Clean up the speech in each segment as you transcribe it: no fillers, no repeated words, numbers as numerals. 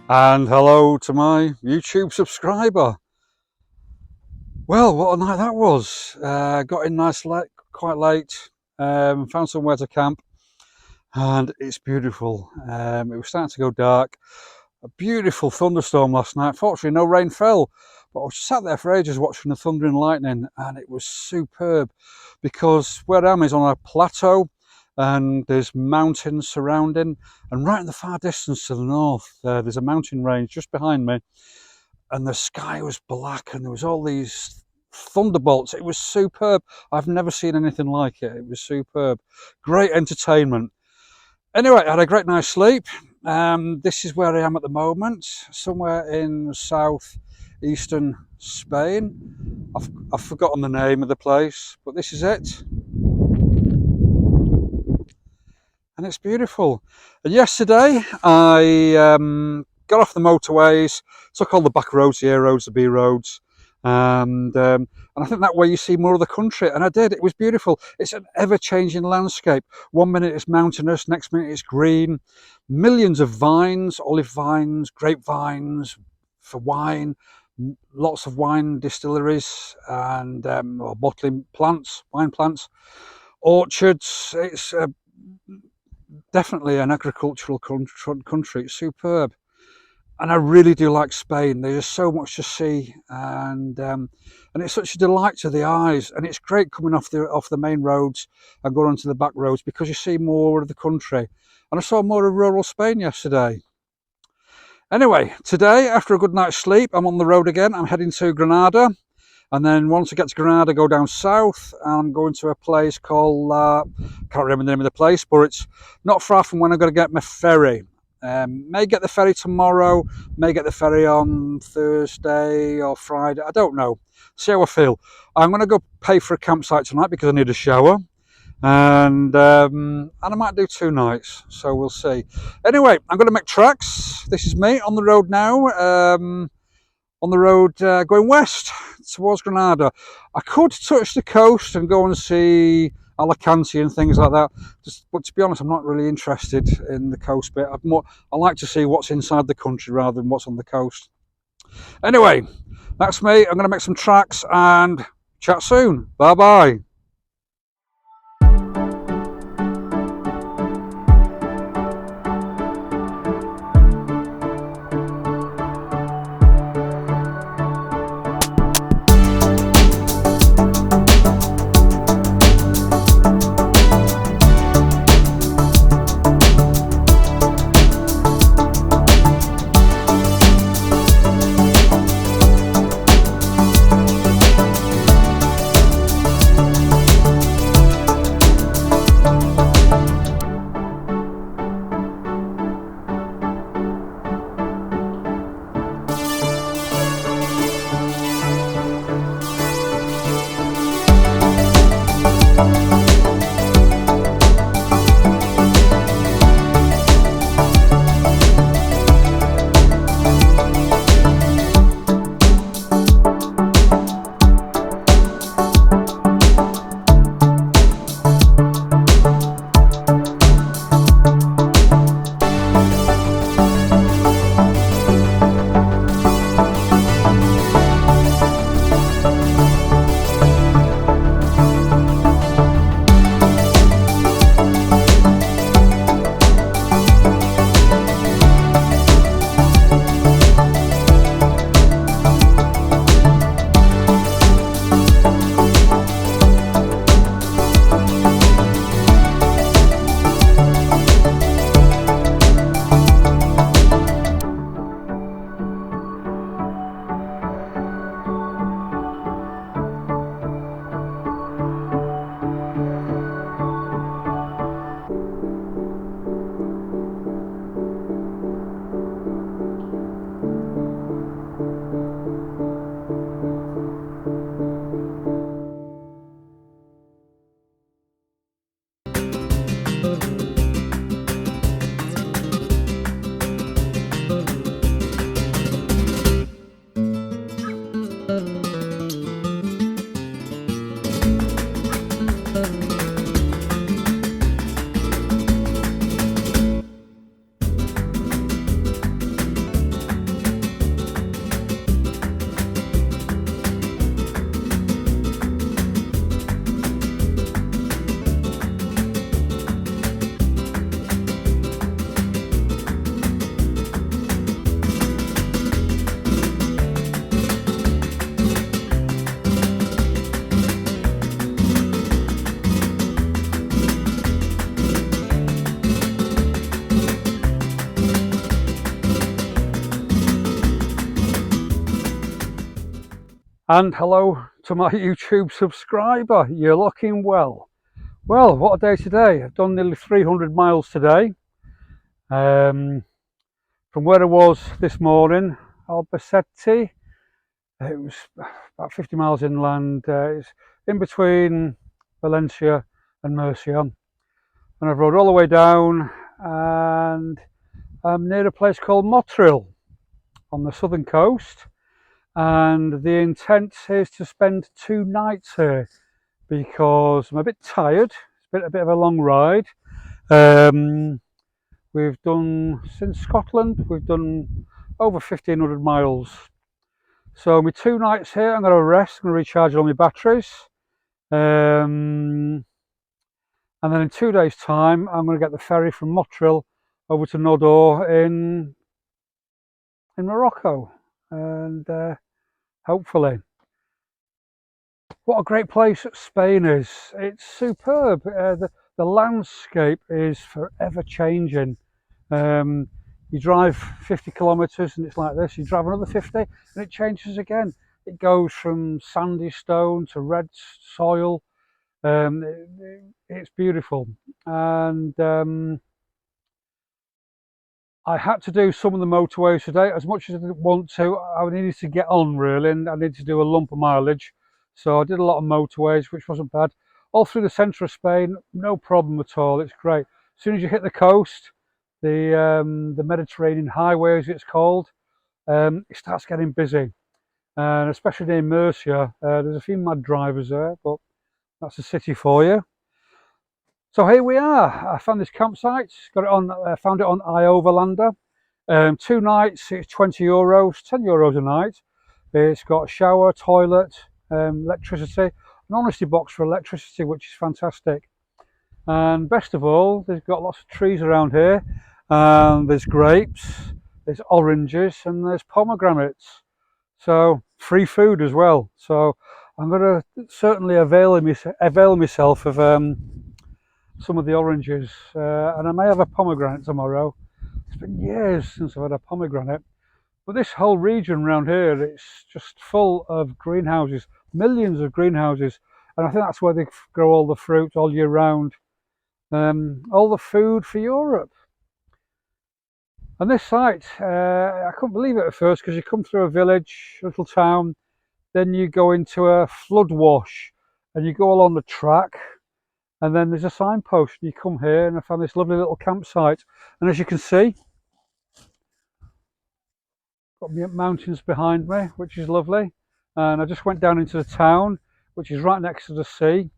And hello to my YouTube subscriber. Well, what a night that was. Got in quite late, found somewhere to camp, and it's beautiful. It was starting to go dark. A beautiful thunderstorm last night. Fortunately, no rain fell, but I was sat there for ages watching the thunder and lightning, and it was superb because where I am is on a plateau and there's mountains surrounding, and right in the far distance to the north, there's a mountain range just behind me, and the sky was black and there was all these thunderbolts. It was superb. I've never seen anything like it. It was superb. Great entertainment. Anyway, I had a great night's sleep. This is where I am at the moment, somewhere in south eastern Spain. I've forgotten the name of the place, but this is it. And it's beautiful. And yesterday I got off the motorways, took all the back roads, the A roads, the B roads, and I think that way you see more of the country. And I did. It was beautiful. It's an ever-changing landscape. One minute it's mountainous, next minute it's green. Millions of vines, olive vines, grapevines for wine, lots of wine distilleries and bottling plants, wine plants, orchards. It's definitely an agricultural country. It's superb, and I really do like Spain. There's so much to see, and it's such a delight to the eyes. And it's great coming off the main roads and going onto the back roads because you see more of the country. And I saw more of rural Spain yesterday. Anyway, today after a good night's sleep, I'm on the road again. I'm heading to Granada. And then once I get to Granada, go down south, and I'm going to a place called, can't remember the name of the place, but it's not far from when I'm going to get my ferry. May get the ferry tomorrow, may get the ferry on Thursday or Friday, I don't know. See how I feel. I'm going to go pay for a campsite tonight because I need a shower. And I might do 2 nights, so we'll see. Anyway, I'm going to make tracks. This is me on the road now. On the road going west towards Granada. I could touch the coast and go and see Alicante and things like that, but to be honest, I'm not really interested in the coast bit. I like to see what's inside the country rather than what's on the coast. Anyway, that's me. I'm going to make some tracks and chat soon. Bye bye. And hello to my YouTube subscriber. You're looking well. Well, what a day today. I've done nearly 300 miles today. From where I was this morning, Albacete, it was about 50 miles inland. It's in between Valencia and Murcia. And I've rode all the way down, and I'm near a place called Motril on the southern coast. And the intent is to spend 2 nights here because I'm a bit tired. It's been a bit of a long ride. We've done, since Scotland, we've done over 1,500 miles. So my 2 nights here, I'm going to rest, I'm going to recharge all my batteries. And then in 2 days' time, I'm going to get the ferry from Motril over to Nador in Morocco. And hopefully. What a great place Spain is. It's superb. The landscape is forever changing. You drive 50 kilometres and it's like this. You drive another 50 and it changes again. It goes from sandy stone to red soil. It's beautiful. And I had to do some of the motorways today. As much as I didn't want to, I needed to get on really, and I needed to do a lump of mileage. So I did a lot of motorways, which wasn't bad. All through the centre of Spain, no problem at all. It's great. As soon as you hit the coast, the Mediterranean highway, as it's called, it starts getting busy. And especially near Murcia, there's a few mad drivers there, but that's a city for you. So here we are. I found this campsite. Got it on. Found it on iOverlander. 2 nights. It's €20, €10 a night. It's got a shower, toilet, electricity, an honesty box for electricity, which is fantastic. And best of all, they've got lots of trees around here. There's grapes, there's oranges, and there's pomegranates. So free food as well. So I'm going to certainly avail myself of some of the oranges, and I may have a pomegranate tomorrow. It's been years since I've had a pomegranate. But this whole region around here, it's just full of greenhouses, millions of greenhouses. And I think that's where they grow all the fruit all year round. All the food for Europe. And this site, I couldn't believe it at first because you come through a village, a little town, then you go into a flood wash and you go along the track, and then there's a signpost. You come here and I found this lovely little campsite. And as you can see, got mountains behind me, which is lovely. And I just went down into the town, which is right next to the sea.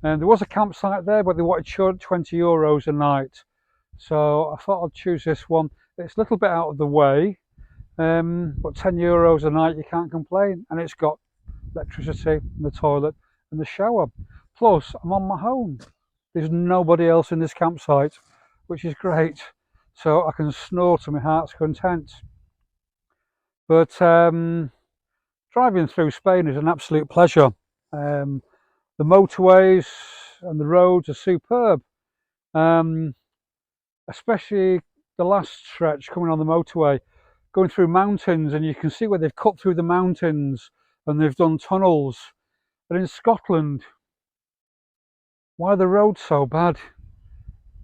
And there was a campsite there, but they wanted €20 a night. So I thought I'd choose this one. It's a little bit out of the way, but €10 a night, you can't complain. And it's got electricity, and the toilet, and the shower. Plus, I'm on my own. There's nobody else in this campsite, which is great. So I can snore to my heart's content. But driving through Spain is an absolute pleasure. The motorways and the roads are superb, especially the last stretch coming on the motorway, going through mountains, and you can see where they've cut through the mountains and they've done tunnels. And in Scotland, why are the roads so bad?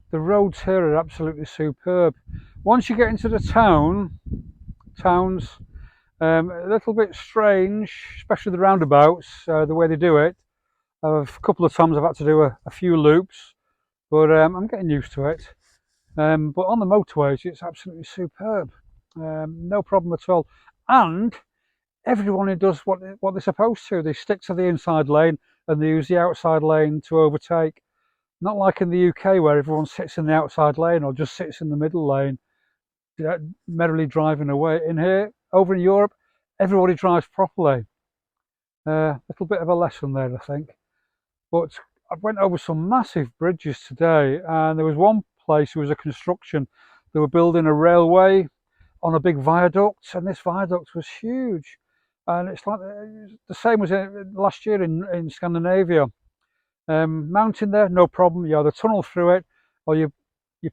The roads here are absolutely superb. Once you get into the towns, a little bit strange, especially the roundabouts, the way they do it. A couple of times I've had to do a few loops, but I'm getting used to it. But on the motorways, it's absolutely superb. No problem at all. And everyone does what they're supposed to. They stick to the inside lane and they use the outside lane to overtake. Not like in the UK where everyone sits in the outside lane or just sits in the middle lane, merrily driving away. In here, over in Europe, everybody drives properly. A little bit of a lesson there, I think. But I went over some massive bridges today, and there was one place, there was a construction. They were building a railway on a big viaduct, and this viaduct was huge. And it's like the same as last year in Scandinavia. Mountain there, no problem. You either tunnel through it or you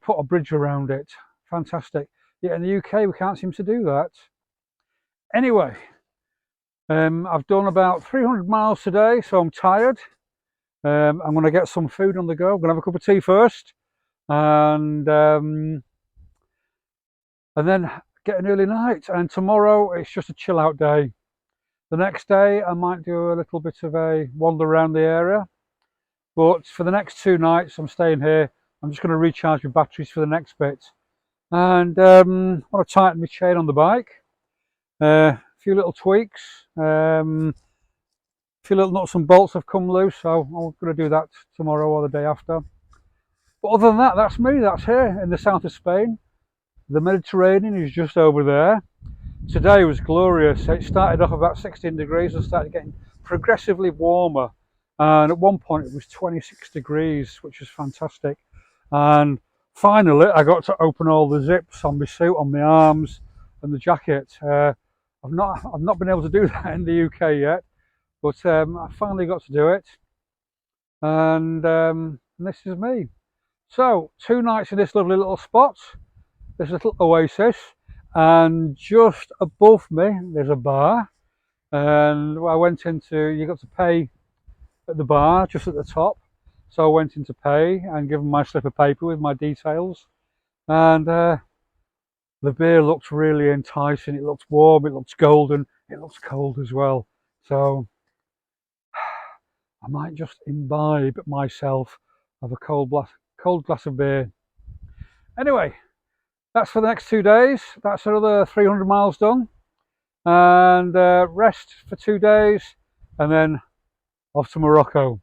put a bridge around it. Fantastic. Yeah, in the UK, we can't seem to do that. Anyway, I've done about 300 miles today, so I'm tired. I'm going to get some food on the go. I'm going to have a cup of tea first, and then get an early night. And tomorrow it's just a chill out day. The next day I might do a little bit of a wander around the area, but for the next 2 nights I'm staying here. I'm just going to recharge my batteries for the next bit, and I want to tighten my chain on the bike. A few little tweaks. A few little nuts and bolts have come loose, so I'm going to do that tomorrow or the day after. But other than that, that's me. That's here in the south of Spain. The Mediterranean is just over there. Today was glorious. It started off about 16 degrees and started getting progressively warmer. And at one point it was 26 degrees, which was fantastic. And finally, I got to open all the zips on my suit, on my arms, and the jacket. I've not been able to do that in the UK yet, but I finally got to do it. And this is me. So 2 nights in this lovely little spot, this little oasis, and just above me there's a bar, and I went into, you got to pay at the bar just at the top, so I went in to pay and give them my slip of paper with my details, and the beer looked really enticing. It looked warm, it looked golden, it looks cold as well, so I might just imbibe myself of a cold glass of beer. Anyway, that's for the next 2 days. That's another 300 miles done, and rest for 2 days, and then off to Morocco.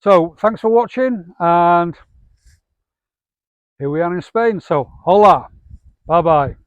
So thanks for watching, and here we are in Spain. So hola, bye bye.